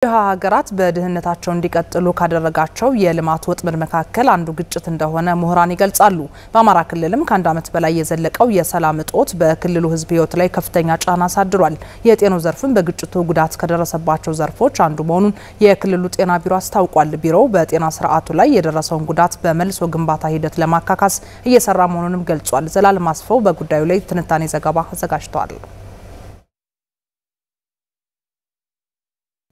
ሀገራት በድህነታቸው እንዲቀጥሉ ካደረጋቸው የልማት ወጥመድ መካከል አንዱ ግጭት እንደሆነ ምሁራን ይገልጻሉ። በአማራ ክልልም ከአንድ ዓመት በላይ የዘለቀው የሰላም እጦት በክልሉ ሕዝብ ሕይወት ላይ ከፍተኛ ጫና አሳድሯል። የጤናው ዘርፍም በግጭቱ ጉዳት ከደረሰባቸው ዘርፎች አንዱ መሆኑን የክልሉ ጤና ቢሮ አስታውቋል። ቢሮው በጤና ስርዓቱ ላይ የደረሰውን ጉዳት በመልሶ ግንባታ ሂደት ለማካካስ እየሰራ መሆኑንም ገልጿል። ዘላለም አስፈው በጉዳዩ ላይ ትንታኔ ዘገባ አዘጋጅቷል።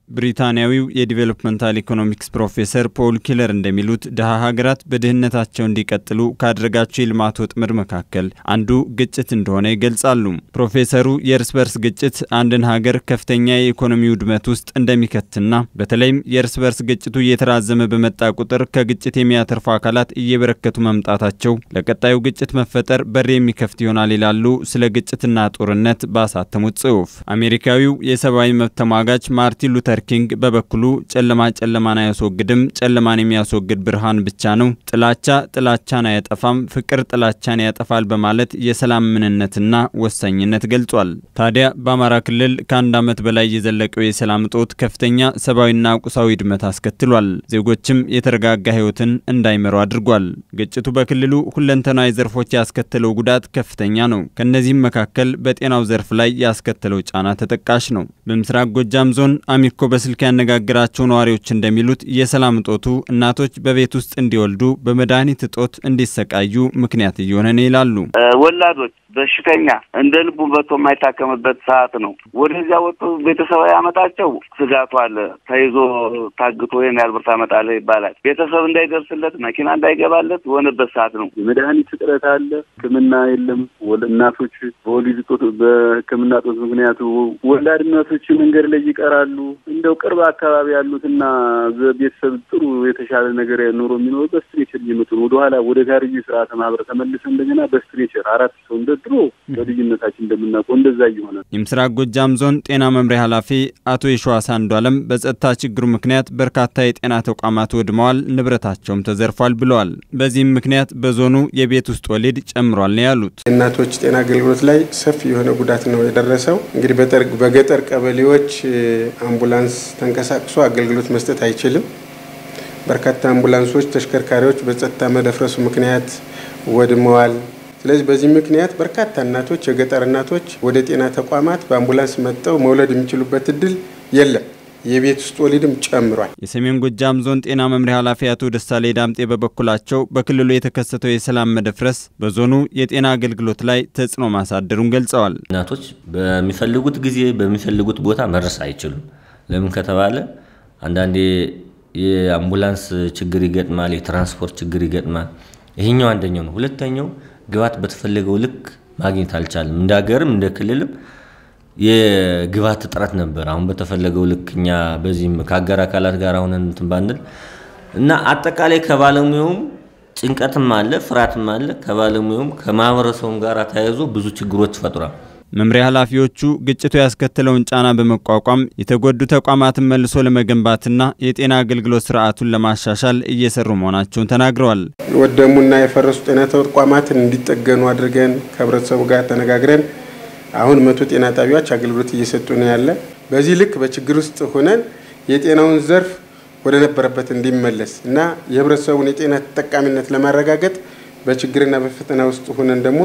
ብሪታንያዊው የዲቨሎፕመንታል ኢኮኖሚክስ ፕሮፌሰር ፖል ኪለር እንደሚሉት ደሃ ሀገራት በድህነታቸው እንዲቀጥሉ ካደረጋቸው የልማት ወጥመድ መካከል አንዱ ግጭት እንደሆነ ይገልጻሉ። ፕሮፌሰሩ የእርስ በርስ ግጭት አንድን ሀገር ከፍተኛ የኢኮኖሚ ውድመት ውስጥ እንደሚከትና በተለይም የእርስ በርስ ግጭቱ እየተራዘመ በመጣ ቁጥር ከግጭት የሚያተርፉ አካላት እየበረከቱ መምጣታቸው ለቀጣዩ ግጭት መፈጠር በር የሚከፍት ይሆናል ይላሉ። ስለ ግጭትና ጦርነት ባሳተሙት ጽሑፍ አሜሪካዊው የሰብአዊ መብት ተሟጋች ማርቲን ሉተር ኪንግ በበኩሉ ጨለማን አያስወግድም፣ ጨለማን የሚያስወግድ ብርሃን ብቻ ነው፣ ጥላቻን አያጠፋም፣ ፍቅር ጥላቻን ያጠፋል በማለት የሰላም ምንነትና ወሳኝነት ገልጿል። ታዲያ በአማራ ክልል ከአንድ ዓመት በላይ የዘለቀው የሰላም እጦት ከፍተኛ ሰብአዊና ቁሳዊ ውድመት አስከትሏል። ዜጎችም የተረጋጋ ህይወትን እንዳይመሩ አድርጓል። ግጭቱ በክልሉ ሁለንተናዊ ዘርፎች ያስከተለው ጉዳት ከፍተኛ ነው። ከነዚህም መካከል በጤናው ዘርፍ ላይ ያስከተለው ጫና ተጠቃሽ ነው። በምስራቅ ጎጃም ዞን አሚኮ በስልክ ያነጋገራቸው ነዋሪዎች እንደሚሉት የሰላም እጦቱ እናቶች በቤት ውስጥ እንዲወልዱ በመድኃኒት እጦት እንዲሰቃዩ ምክንያት እየሆነ ነው ይላሉ። ወላዶች በሽተኛ እንደ ልቡ በቶ የማይታከምበት ሰዓት ነው። ወደዚያ ወጥቶ ቤተሰብ ያመጣቸው ስጋቱ አለ። ተይዞ ታግቶ የናል ብር ታመጣለህ ይባላል። ቤተሰብ እንዳይደርስለት መኪና እንዳይገባለት ሆነበት ሰዓት ነው። የመድኃኒት እጥረት አለ። ሕክምና የለም። እናቶች በወሊድ እጦት በሕክምና እጦት ምክንያት ወላድ እናቶች መንገድ ላይ ይቀራሉ። እንደው ቅርብ አካባቢ ያሉትና ቤተሰብ ጥሩ የተሻለ ነገር ኑሮ የሚኖር በስትሬቸር ይመጡ ወደ ኋላ ወደ ጋርዩ ስርዓተ ማህበር ተመልሰን እንደገና በስትሬቸር አራት ሰው እንደድሮ በልጅነታችን እንደምናውቀው እንደዛ ይሆነ። የምስራቅ ጎጃም ዞን ጤና መምሪያ ኃላፊ አቶ የሸዋስ አንዱዓለም በጸጥታ ችግሩ ምክንያት በርካታ የጤና ተቋማት ወድመዋል፣ ንብረታቸውም ተዘርፏል ብለዋል። በዚህም ምክንያት በዞኑ የቤት ውስጥ ወሊድ ጨምሯል ነው ያሉት። እናቶች ጤና አገልግሎት ላይ ሰፊ የሆነ ጉዳት ነው የደረሰው። እንግዲህ በገጠር ቀበሌዎች አምቡላንስ ተንቀሳቅሶ አገልግሎት መስጠት አይችልም። በርካታ አምቡላንሶች ተሽከርካሪዎች በጸጥታ መደፍረሱ ምክንያት ወድመዋል። ስለዚህ በዚህ ምክንያት በርካታ እናቶች የገጠር እናቶች ወደ ጤና ተቋማት በአምቡላንስ መጥተው መውለድ የሚችሉበት እድል የለም። የቤት ውስጥ ወሊድም ጨምሯል። የሰሜን ጎጃም ዞን ጤና መምሪያ ኃላፊ አቶ ደሳሌ ዳምጤ በበኩላቸው በክልሉ የተከሰተው የሰላም መደፍረስ በዞኑ የጤና አገልግሎት ላይ ተጽዕኖ ማሳደሩን ገልጸዋል። እናቶች በሚፈልጉት ጊዜ በሚፈልጉት ቦታ መድረስ አይችሉም። ለምን ከተባለ አንዳንዴ የአምቡላንስ ችግር ይገጥማል፣ የትራንስፖርት ችግር ይገጥማል። ይሄኛው አንደኛው ነው። ሁለተኛው ግባት በተፈለገው ልክ ማግኘት አልቻለም። እንደ ሀገርም እንደ ክልልም የግባት እጥረት ነበር። አሁን በተፈለገው ልክኛ በዚህም ከአጋር አካላት ጋር ሆነን እንትን ባንል እና አጠቃላይ ከባለሙያውም ጭንቀትም አለ፣ ፍርሃትም አለ። ከባለሙያውም ከማህበረሰቡም ጋር ተያይዞ ብዙ ችግሮች ፈጥሯል። መምሪያ ኃላፊዎቹ ግጭቱ ያስከተለውን ጫና በመቋቋም የተጎዱ ተቋማትን መልሶ ለመገንባትና የጤና አገልግሎት ስርዓቱን ለማሻሻል እየሰሩ መሆናቸውን ተናግረዋል። ወደሙና የፈረሱ ጤና ተቋማትን እንዲጠገኑ አድርገን ከህብረተሰቡ ጋር ተነጋግረን አሁን 100 ጤና ጣቢያዎች አገልግሎት እየሰጡ ነው ያለ። በዚህ ልክ በችግር ውስጥ ሆነን የጤናውን ዘርፍ ወደ ነበረበት እንዲመለስ እና የህብረተሰቡን የጤና ተጠቃሚነት ለማረጋገጥ በችግርና በፈተና ውስጥ ሆነን ደግሞ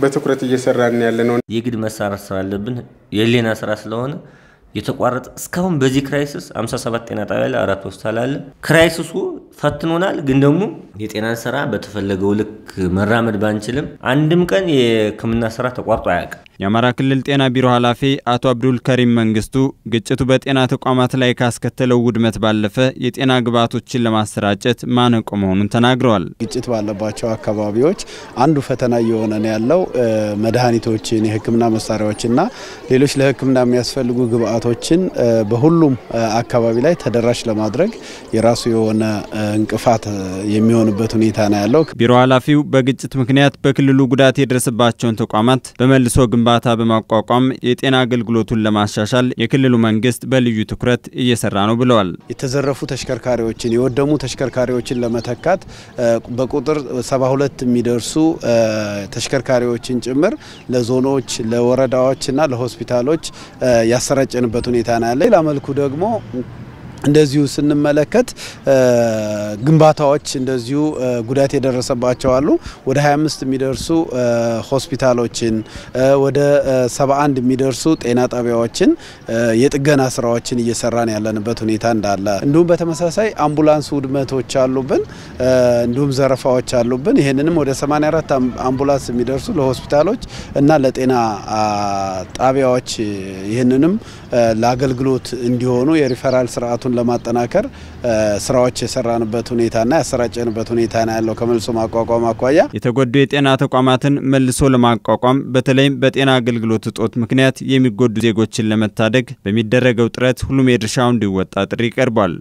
በትኩረት እየሰራን ያለነው የግድ መሳራት ስላለብን የሌና ስራ ስለሆነ የተቋረጠ እስካሁን በዚህ ክራይሲስ 57 ጤና ጣቢያ ላይ 4 ሆስፒታል አለ። ክራይሲሱ ፈትኖናል፣ ግን ደግሞ የጤና ስራ በተፈለገው ልክ መራመድ ባንችልም አንድም ቀን የሕክምና ስራ ተቋርጦ አያውቅም። የአማራ ክልል ጤና ቢሮ ኃላፊ አቶ አብዱል ከሪም መንግስቱ ግጭቱ በጤና ተቋማት ላይ ካስከተለው ውድመት ባለፈ የጤና ግብዓቶችን ለማሰራጨት ማነቆ መሆኑን ተናግረዋል። ግጭት ባለባቸው አካባቢዎች አንዱ ፈተና የሆነ ነው ያለው መድኃኒቶችን፣ የሕክምና መሳሪያዎችና ሌሎች ለሕክምና የሚያስፈልጉ ግብዓቶችን በሁሉም አካባቢ ላይ ተደራሽ ለማድረግ የራሱ የሆነ እንቅፋት የሚሆንበት ሁኔታ ነው ያለው። ቢሮ ኃላፊው በግጭት ምክንያት በክልሉ ጉዳት የደረሰባቸውን ተቋማት በመልሶ ግንባታ በማቋቋም የጤና አገልግሎቱን ለማሻሻል የክልሉ መንግስት በልዩ ትኩረት እየሰራ ነው ብለዋል። የተዘረፉ ተሽከርካሪዎችን የወደሙ ተሽከርካሪዎችን ለመተካት በቁጥር 72 የሚደርሱ ተሽከርካሪዎችን ጭምር ለዞኖች ለወረዳዎችና ለሆስፒታሎች ያሰራጨንበት ሁኔታ ነው ያለ። ሌላ መልኩ ደግሞ እንደዚሁ ስንመለከት ግንባታዎች እንደዚሁ ጉዳት የደረሰባቸው አሉ። ወደ 25 የሚደርሱ ሆስፒታሎችን ወደ 71 የሚደርሱ ጤና ጣቢያዎችን የጥገና ስራዎችን እየሰራን ያለንበት ሁኔታ እንዳለ እንዲሁም በተመሳሳይ አምቡላንስ ውድመቶች አሉብን እንዲሁም ዘረፋዎች አሉብን። ይሄንንም ወደ 84 አምቡላንስ የሚደርሱ ለሆስፒታሎች እና ለጤና ጣቢያዎች ይሄንንም ለአገልግሎት እንዲሆኑ የሪፈራል ስርዓቱን ለማጠናከር ስራዎች የሰራንበት ሁኔታና ያሰራጨንበት ሁኔታ ነው ያለው። ከመልሶ ማቋቋም አኳያ የተጎዱ የጤና ተቋማትን መልሶ ለማቋቋም በተለይም በጤና አገልግሎት እጦት ምክንያት የሚጎዱ ዜጎችን ለመታደግ በሚደረገው ጥረት ሁሉም የድርሻውን እንዲወጣ ጥሪ ቀርቧል።